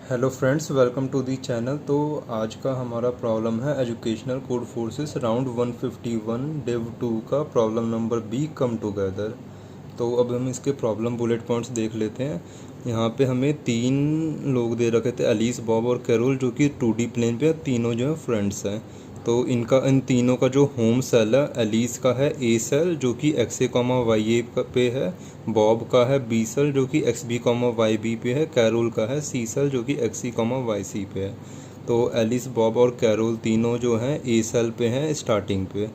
Hello friends, welcome to the channel. तो आज का हमारा प्रॉब्लम है educational Codeforces round 151 div 2 का problem number B come together. तो अब हम इसके प्रॉब्लम बुलेट पॉइंट्स देख लेते हैं। यहाँ पे हमें 3 लोग दे रखे थे, एलिस, बॉब और कैरोल, जो कि 2D प्लेन पे तीनों जो है फ्रेंड्स हैं। तो इन तीनों का जो होम सेल है, एलिस का है ए सेल जो कि x A comma y A पे है, बॉब का है बी सेल जो कि x B comma y B पे है, कैरोल का है सी सेल जो कि x C comma y C पे है। तो एलिस, बॉब और कैरोल तीनों जो हैं ए सेल पे हैं स्टार्टिंग पे,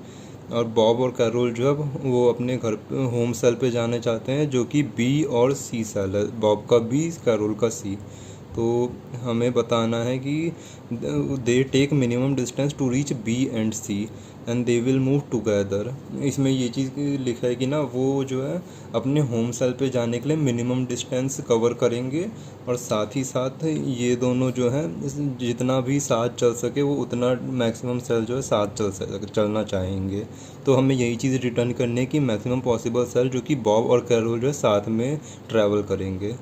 और बॉब और कैरोल जो है वो अपने घर पे होम सेल पे जाने चाहते हैं जो कि बी और सी सेल है, बॉब का बी, कैरोल का सी। तो हमें बताना है कि they take minimum distance to reach B and C and they will move together. इसमें ये चीज़ लिखा है कि ना वो जो है अपने होम सेल पे जाने के लिए मिनिमम डिस्टेंस कवर करेंगे, और साथ ही साथ ये दोनों जो हैं जितना भी साथ चल सके वो उतना मैक्सिमम सेल जो है साथ चलना चाहेंगे। तो हमें यही चीज़ रिटर्न करनी है कि मैक्सिमम पॉसिबल सेल जो कि बॉब और कैरोल जो है साथ में ट्रैवल करेंगे।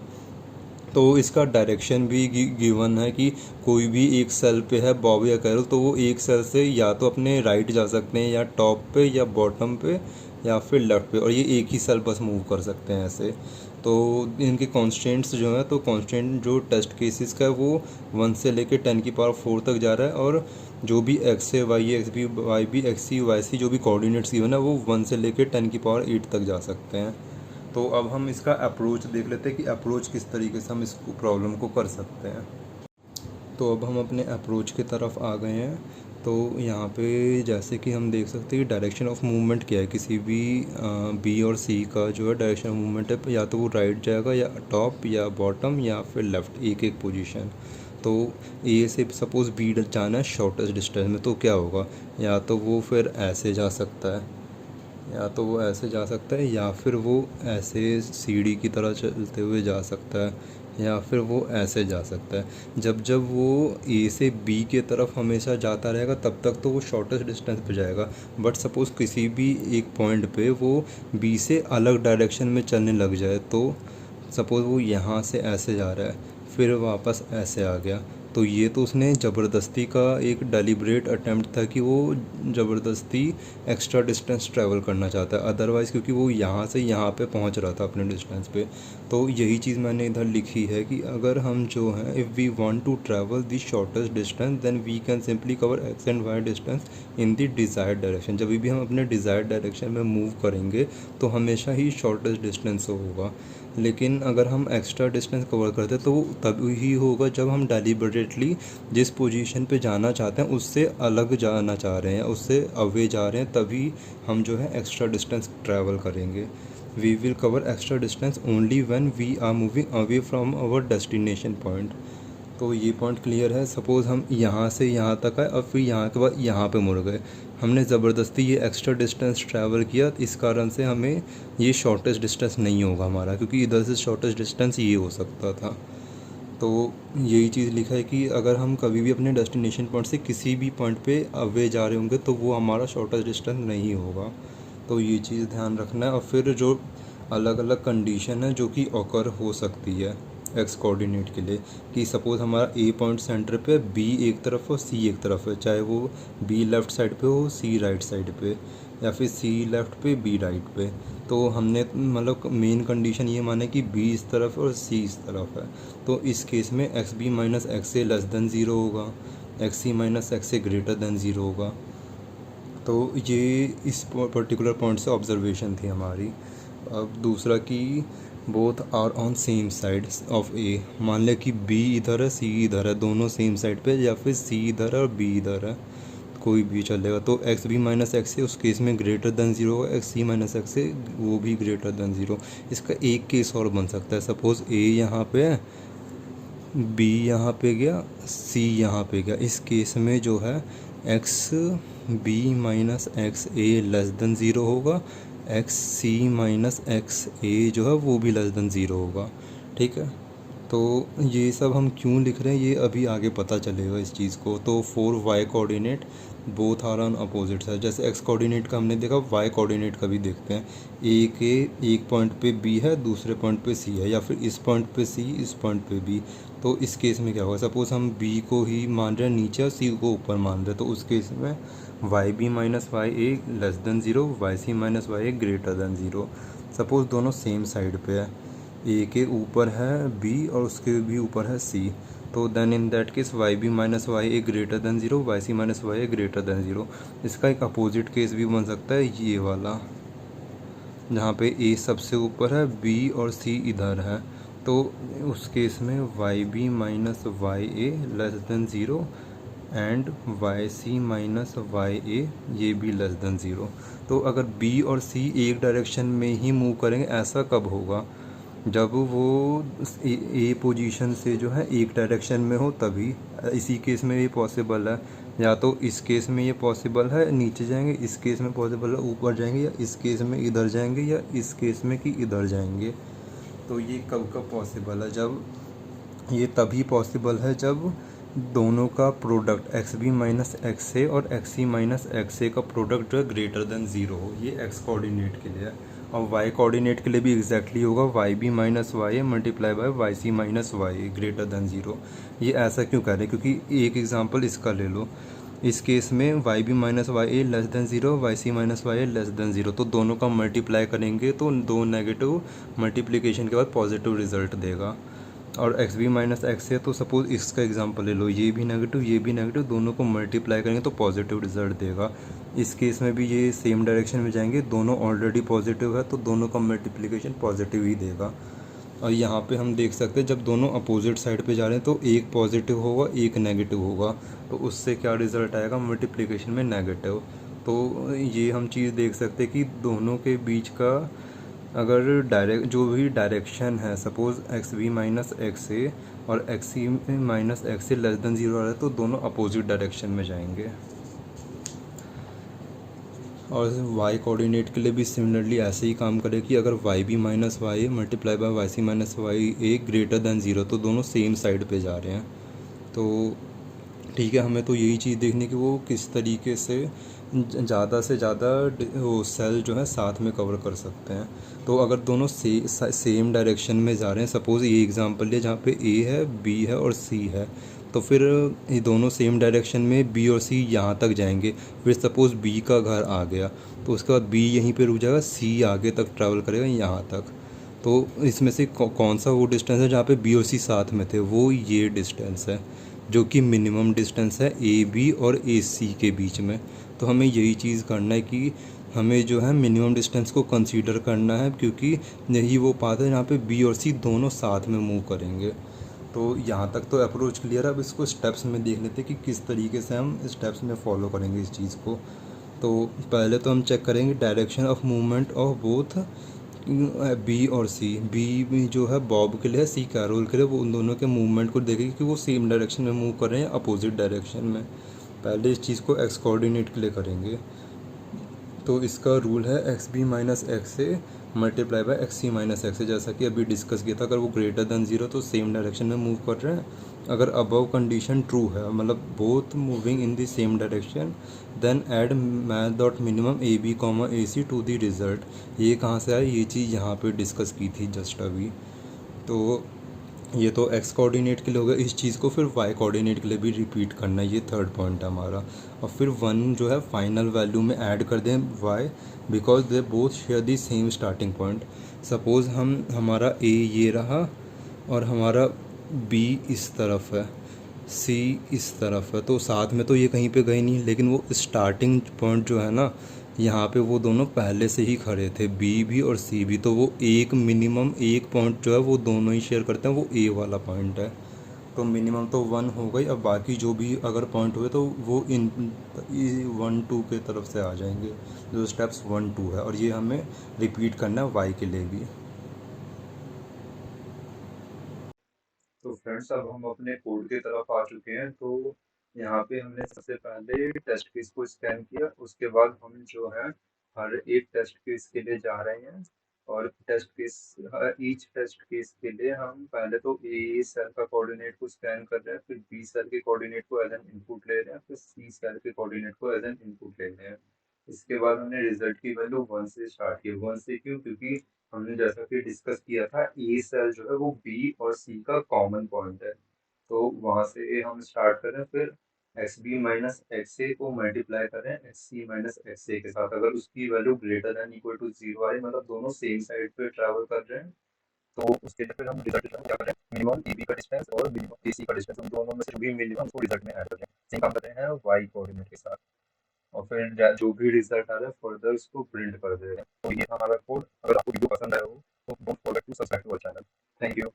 तो इसका डायरेक्शन भी गिवन है कि कोई भी एक सेल पे है बॉब या कैरोल, तो वो एक सेल से या तो अपने राइट जा सकते हैं, या टॉप पे, या बॉटम पे, या फिर लेफ़्ट पे, और ये एक ही सेल बस मूव कर सकते हैं ऐसे। तो इनके कॉन्स्टेंट्स जो है, तो कॉन्स्टेंट जो टेस्ट केसेस का है वो 1 से लेके 10 की पावर 4 तक जा रहा है, और जो भी x A y x B y B x C y C जो भी कोऑर्डिनेट्स गिवन है वो 1 से लेके 10 की पावर 8 तक जा सकते हैं। तो अब हम इसका अप्रोच देख लेते हैं कि अप्रोच किस तरीके से हम इस प्रॉब्लम को कर सकते हैं। तो अब हम अपने अप्रोच की तरफ आ गए हैं। तो यहाँ पे जैसे कि हम देख सकते हैं कि डायरेक्शन ऑफ मूवमेंट क्या है, किसी भी बी और सी का जो है डायरेक्शन ऑफ मूवमेंट है, या तो वो राइट जाएगा, या टॉप, या बॉटम, या फिर लेफ़्ट, एक एक पोजीशन। तो ए से सपोज़ बी जाना है शॉर्टेस्ट डिस्टेंस में, तो क्या होगा, या तो वो फिर ऐसे जा सकता है, या तो वो ऐसे जा सकता है, या फिर वो ऐसे सीढ़ी की तरह चलते हुए जा सकता है, या फिर वो ऐसे जा सकता है। जब जब वो ए से बी के तरफ हमेशा जाता रहेगा तब तक तो वो शॉर्टेस्ट डिस्टेंस पे जाएगा। बट सपोज़ किसी भी एक पॉइंट पे वो बी से अलग डायरेक्शन में चलने लग जाए, तो सपोज़ वो यहाँ से ऐसे जा रहा है, फिर वापस ऐसे आ गया, तो ये तो उसने ज़बरदस्ती का एक डेलिब्रेट अटेम्प्ट था कि वो ज़बरदस्ती एक्स्ट्रा डिस्टेंस ट्रैवल करना चाहता है। अदरवाइज़ क्योंकि वो यहाँ से यहाँ पे पहुँच रहा था अपने डिस्टेंस पे। तो यही चीज़ मैंने इधर लिखी है कि अगर हम जो हैं if we want to travel the shortest distance then we can simply cover x and y distance in the desired direction. जब भी हम अपने डिज़ायर्ड डायरेक्शन में मूव करेंगे तो हमेशा ही शॉर्टेस्ट डिस्टेंस होगा। लेकिन अगर हम एक्स्ट्रा डिस्टेंस कवर करते तो तभी ही होगा जब हम डेलिबरेटली जिस पोजीशन पे जाना चाहते हैं उससे अलग जाना चाह रहे हैं, उससे अवे जा रहे हैं, तभी हम जो है एक्स्ट्रा डिस्टेंस ट्रैवल करेंगे। We will cover extra distance only when we are moving away from our destination point. तो ये पॉइंट क्लियर है। सपोज़ हम यहाँ से यहाँ तक आए और फिर यहाँ के बाद यहाँ पे मुड़ गए, हमने ज़बरदस्ती ये एक्स्ट्रा डिस्टेंस ट्रैवल किया, इस कारण से हमें ये शॉर्टेस्ट डिस्टेंस नहीं होगा हमारा, क्योंकि इधर से शॉर्टेस्ट डिस्टेंस ये हो सकता था। तो यही चीज़ लिखा है कि अगर हम कभी भी अपने डेस्टिनेशन पॉइंट से किसी भी पॉइंट पे अवे जा रहे होंगे तो वो हमारा शॉर्टेस्ट डिस्टेंस नहीं होगा। तो ये चीज़ ध्यान रखना है। और फिर जो अलग अलग कंडीशन है जो कि ऑकर हो सकती है एक्स कोऑर्डिनेट के लिए, कि सपोज़ हमारा ए पॉइंट सेंटर पे बी एक तरफ और सी एक तरफ है, चाहे वो बी लेफ़्ट साइड पे हो, सी राइट साइड पे, या फिर सी लेफ़्ट पे बी राइट पे। तो हमने मतलब मेन कंडीशन ये माने कि बी इस तरफ और सी इस तरफ है। तो इस केस में x B minus x A less than zero होगा, एक्स सी माइनस एक्स ए ग्रेटर देन ज़ीरो होगा। तो ये इस पर्टिकुलर पॉइंट से ऑब्जर्वेशन थी हमारी। अब दूसरा कि both are on same side of A, मान लें कि बी इधर है सी इधर है, दोनों सेम साइड पे, या फिर सी इधर है और बी इधर है, कोई भी चलेगा। तो एक्स बी माइनस एक्स ए उस केस में ग्रेटर देन ज़ीरो होगा, एक्स सी माइनस एक्स ए वो भी ग्रेटर देन ज़ीरो। इसका एक केस और बन सकता है, सपोज़ ए यहाँ पे है, बी यहाँ पे गया, सी यहाँ पे गया। इस केस में जो है x B minus x A less than zero होगा, एक्स सी माइनस एक्स ए जो है वो भी लेस देन ज़ीरो होगा। ठीक है। तो ये सब हम क्यों लिख रहे हैं ये अभी आगे पता चलेगा इस चीज़ को। तो for y coordinate both are on opposites है। जैसे एक्स कोऑर्डिनेट का हमने देखा, वाई कोऑर्डिनेट का भी देखते हैं। ए के एक पॉइंट पे बी है, दूसरे पॉइंट पे सी है, या फिर इस पॉइंट पे सी, इस पॉइंट पे बी। तो इस केस में क्या होगा, सपोज़ हम बी को ही मान रहे हैं नीचे और सी को ऊपर मान रहे हैं, तो उस केस में y B minus y A less than zero, y C minus y A greater than zero. Suppose दोनों सेम साइड पे है, ए के ऊपर है बी और उसके भी ऊपर है सी, तो then in that case y B minus y A greater than zero, y C minus y A greater than zero. इसका एक अपोजिट केस भी बन सकता है ये वाला, जहाँ पे ए सबसे ऊपर है, बी और सी इधर है। तो उस केस में y B minus y A less than zero and y C minus y A ये भी लेस देन ज़ीरो। तो अगर बी और सी एक डायरेक्शन में ही मूव करेंगे, ऐसा कब होगा, जब वो ए पोजीशन से जो है एक डायरेक्शन में हो तभी। इसी केस में ये पॉसिबल है, या तो इस केस में ये पॉसिबल है नीचे जाएंगे, इस केस में पॉसिबल है ऊपर जाएंगे, या इस केस में इधर जाएंगे, या इस केस में कि इधर जाएंगे। तो ये कब कब पॉसिबल है, जब ये तभी पॉसिबल है जब दोनों का product x B minus x A और x C minus x A का प्रोडक्ट जो है ग्रेटर देन ज़ीरो हो। ये एक्स कोऑर्डिनेट के लिए है। और वाई कोऑर्डिनेट के लिए भी एग्जैक्टली होगा, y B minus y A multiply by y C minus y A greater than zero. ये ऐसा क्यों कह रहे हैं, क्योंकि एक एग्जांपल इसका ले लो। इस केस में y B minus y A less than zero, y C minus y A less than zero, तो दोनों का मल्टीप्लाई करेंगे तो दो नेगेटिव मल्टीप्लिकेशन के बाद पॉजिटिव रिजल्ट देगा। और एक्स बी माइनस एक्स है, तो सपोज़ इसका एग्जांपल ले लो, ये भी नेगेटिव ये भी नेगेटिव, दोनों को मल्टीप्लाई करेंगे तो पॉजिटिव रिजल्ट देगा। इस केस में भी ये सेम डायरेक्शन में जाएंगे, दोनों ऑलरेडी पॉजिटिव है तो दोनों का मल्टीप्लिकेशन पॉजिटिव ही देगा। और यहाँ पे हम देख सकते हैं जब दोनों अपोजिट साइड पे जा रहे हैं तो एक पॉजिटिव होगा एक नेगेटिव होगा, तो उससे क्या रिज़ल्ट आएगा, मल्टीप्लिकेशन में नेगेटिव। तो ये हम चीज़ देख सकते हैं कि दोनों के बीच का अगर डायरेक्ट जो भी डायरेक्शन है, suppose x B minus x A और x C minus x A less than zero आ रहा है, तो दोनों अपोजिट डायरेक्शन में जाएंगे। और वाई कोऑर्डिनेट के लिए भी सिमिलरली ऐसे ही काम करे कि अगर y B minus y A multiply by y C minus y A greater than zero, तो दोनों सेम साइड पे जा रहे हैं। तो ठीक है, हमें तो यही चीज़ देखनी कि वो किस तरीके से ज़्यादा से ज़्यादा वो सेल जो है साथ में कवर कर सकते हैं। तो अगर दोनों सेम डायरेक्शन में जा रहे हैं, सपोज़ ये एग्जांपल लिया जहाँ पे ए है बी है और सी है, तो फिर ये दोनों सेम डायरेक्शन में बी और सी यहाँ तक जाएंगे। फिर सपोज़ बी का घर आ गया तो उसके बाद बी यहीं पे रुक जाएगा, सी आगे तक ट्रैवल करेगा यहाँ तक। तो इसमें से कौन सा वो डिस्टेंस है जहाँ पे बी और सी साथ में थे, वो ये डिस्टेंस है जो कि मिनिमम डिस्टेंस है ए बी और ए सी के बीच में। तो हमें यही चीज़ करना है कि हमें जो है मिनिमम डिस्टेंस को कंसीडर करना है, क्योंकि यही वो पाथ है जहाँ पे बी और सी दोनों साथ में मूव करेंगे। तो यहाँ तक तो अप्रोच क्लियर है। अब इसको स्टेप्स में देख लेते हैं कि किस तरीके से हम स्टेप्स में फॉलो करेंगे इस चीज़ को। तो पहले तो हम चेक करेंगे direction of movement of both B और सी। बी जो है बॉब के लिए है, सी कैरोल के लिए, वो उन दोनों के मूवमेंट को देखेंगे कि वो सेम डायरेक्शन में मूव कर रहे हैं अपोजिट डायरेक्शन में। पहले इस चीज़ को एक्स कोऑर्डिनेट के लिए करेंगे। तो इसका रूल है x B minus x A multiply by x C minus x A, जैसा कि अभी डिस्कस किया था। अगर वो ग्रेटर देन ज़ीरो तो सेम डायरेक्शन में मूव कर रहे हैं। अगर अबव कंडीशन ट्रू है, मतलब both moving in the same direction, then add math dot minimum A B comma A C to the result. ये कहाँ से आया, ये चीज़ यहाँ पे डिस्कस की थी जस्ट अभी। तो ये तो एक्स कोऑर्डिनेट के लिए हो गया। इस चीज़ को फिर वाई कोऑर्डिनेट के लिए भी रिपीट करना है, ये थर्ड पॉइंट है हमारा। और फिर वन जो है फाइनल वैल्यू में ऐड कर दें y, because they both share the same starting point. Suppose हमारा ए ये रहा और हमारा बी इस तरफ है, सी इस तरफ है, तो साथ में तो ये कहीं पे गए नहीं, लेकिन वो स्टार्टिंग पॉइंट जो है ना, यहाँ पे वो दोनों पहले से ही खड़े थे, बी भी और सी भी। तो वो एक मिनिमम एक पॉइंट जो है वो दोनों ही शेयर करते हैं, वो ए वाला पॉइंट है। तो मिनिमम तो वन हो गई। अब बाकी जो भी अगर पॉइंट हुए तो वो इन वन टू के तरफ से आ जाएंगे, जो स्टेप्स वन टू है। और ये हमें रिपीट करना है वाई के लिए भी। तो फ्रेंड्स, अब हम अपने कोड की तरफ आ चुके हैं। तो यहाँ पे हमने सबसे पहले टेस्ट केस को स्कैन किया, उसके बाद हम जो है हर एक टेस्ट केस के लिए जा रहे हैं और test case, each test case के लिए हम पहले तो ए सेल का कोऑर्डिनेट को स्कैन कर रहे हैं, फिर बी सेल के कोऑर्डिनेट को एज एन इनपुट ले रहे हैं, फिर सी सेल के कोऑर्डिनेट को एज एन इनपुट ले रहे हैं। इसके बाद हमने रिजल्ट की वैल्यू 1 से स्टार्ट की। 1 से क्यों? क्योंकि हमने जैसा कि डिस्कस किया था, ए सेल जो है वो बी और सी का कॉमन पॉइंट है, तो वहां से हम स्टार्ट करें, फिर x B minus x A को मल्टीप्लाई करें x C minus x A के साथ। अगर उसकी value greater than equal to zero आए, मतलब दोनों सेम साइड पे ट्रैवल कर रहे हैं, तो उसके लिए फिर हम रिजल्ट क्या करें, मिनिमम ए बी का डिस्टेंस और मिनिमम ए सी का डिस्टेंस, उन दोनों में से जो भी मिनिमम उसको रिजल्ट में ऐड कर रहे हैं। सेम काम करते हैं वाई कोऑर्डिनेट के साथ, और फिर जो भी रिजल्ट आ रहा है फर्दर उसको प्रिंट कर दे रहे हैं। तो ये हमारा कोड। अगर आपको वीडियो पसंद आया हो तो don't forget to subscribe to our channel. Thank you.